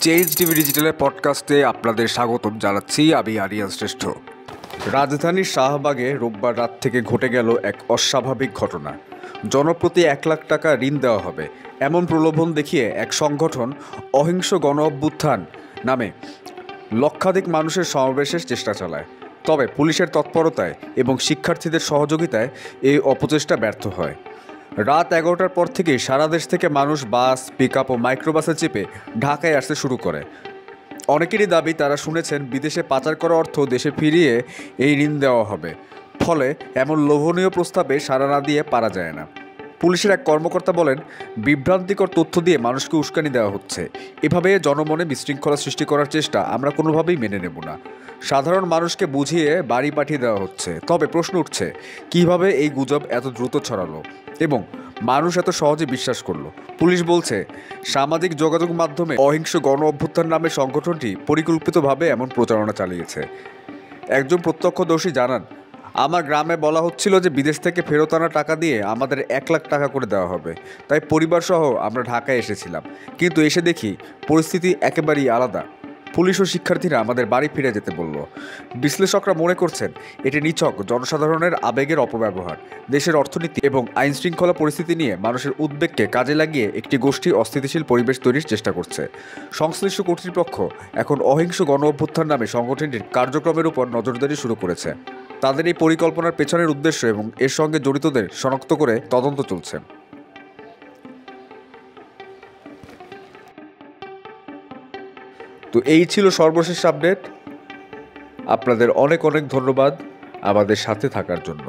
Change TV ডিজিটালের পডকাস্টে আপনাদের স্বাগতম জানাচ্ছি আমি আরিয়ান শ্রেষ্ঠ। রাজধানীর শাহবাগে রোববার রাত থেকে ঘটে গেল এক অস্বাভাবিক ঘটনা। জনপ্রতি 1 লাখ টাকা ঋণ দেওয়া হবে এমন প্রলোভন দেখিয়ে এক সংগঠন অহিংস গণ অভ্যুত্থান নামে লক্ষাধিক মানুষের সমাবেশের চেষ্টা চালায়। তবে পুলিশের তৎপরতায় এবং শিক্ষার্থীদের সহযোগিতায় এই অপচেষ্টা ব্যর্থ হয়। রাত 11টার পর থেকেই সারা দেশ থেকে মানুষ বাস, পিকআপ ও মাইক্রোবাসে চেপে ঢাকায় আসতে শুরু করে। অনেকেরই দাবি তারা শুনেছেন বিদেশে পাচার করা অর্থ দেশে ফিরিয়ে এই ঋণ দেওয়া হবে। ফলে এমন লোভনীয় প্রস্তাবে সাড়া না দিয়ে পারা যায় না। পুলিশের এক কর্মকর্তা বলেন, বিভ্রান্তিকর তথ্য দিয়ে মানুষকে উস্কানি দেওয়া হচ্ছে। এভাবে জনমনে বিশৃঙ্খলা সৃষ্টি করার চেষ্টা আমরা কোনোভাবেই মেনে নেব না। সাধারণ মানুষকে বুঝিয়ে বাড়ি পাঠিয়ে দেওয়া হচ্ছে। তবে প্রশ্ন উঠছে, কিভাবে এই গুজব এত দ্রুত ছড়ালো এবং মানুষ এত সহজে বিশ্বাস করলো? পুলিশ বলছে, সামাজিক যোগাযোগ মাধ্যমে অহিংস গণ অভ্যুত্থান নামে সংগঠনটি পরিকল্পিতভাবে এমন প্রচারণা চালিয়েছে। একজন প্রত্যক্ষদর্শী জানান, আমার গ্রামে বলা হচ্ছিল যে বিদেশ থেকে ফেরত আনা টাকা দিয়ে আমাদের 1 লাখ টাকা করে দেওয়া হবে। তাই পরিবারসহ আমরা ঢাকায় এসেছিলাম, কিন্তু এসে দেখি পরিস্থিতি একেবারেই আলাদা। পুলিশ ও শিক্ষার্থীরা আমাদের বাড়ি ফিরে যেতে বলল। বিশ্লেষকরা মনে করছেন এটি নিছক জনসাধারণের আবেগের অপব্যবহার। দেশের অর্থনীতি এবং আইনশৃঙ্খলা পরিস্থিতি নিয়ে মানুষের উদ্বেগকে কাজে লাগিয়ে একটি গোষ্ঠী অস্থিতিশীল পরিবেশ তৈরির চেষ্টা করছে। সংশ্লিষ্ট কর্তৃপক্ষ এখন অহিংস গণ অভ্যুত্থান নামে সংগঠনটির কার্যক্রমের উপর নজরদারি শুরু করেছে। তাদের এই পরিকল্পনার পেছনের উদ্দেশ্য এবং এর সঙ্গে জড়িতদের শনাক্ত করে তদন্ত চলছে। তো এই ছিল সর্বশেষ আপডেট। আপনাদের অনেক অনেক ধন্যবাদ আমাদের সাথে থাকার জন্য।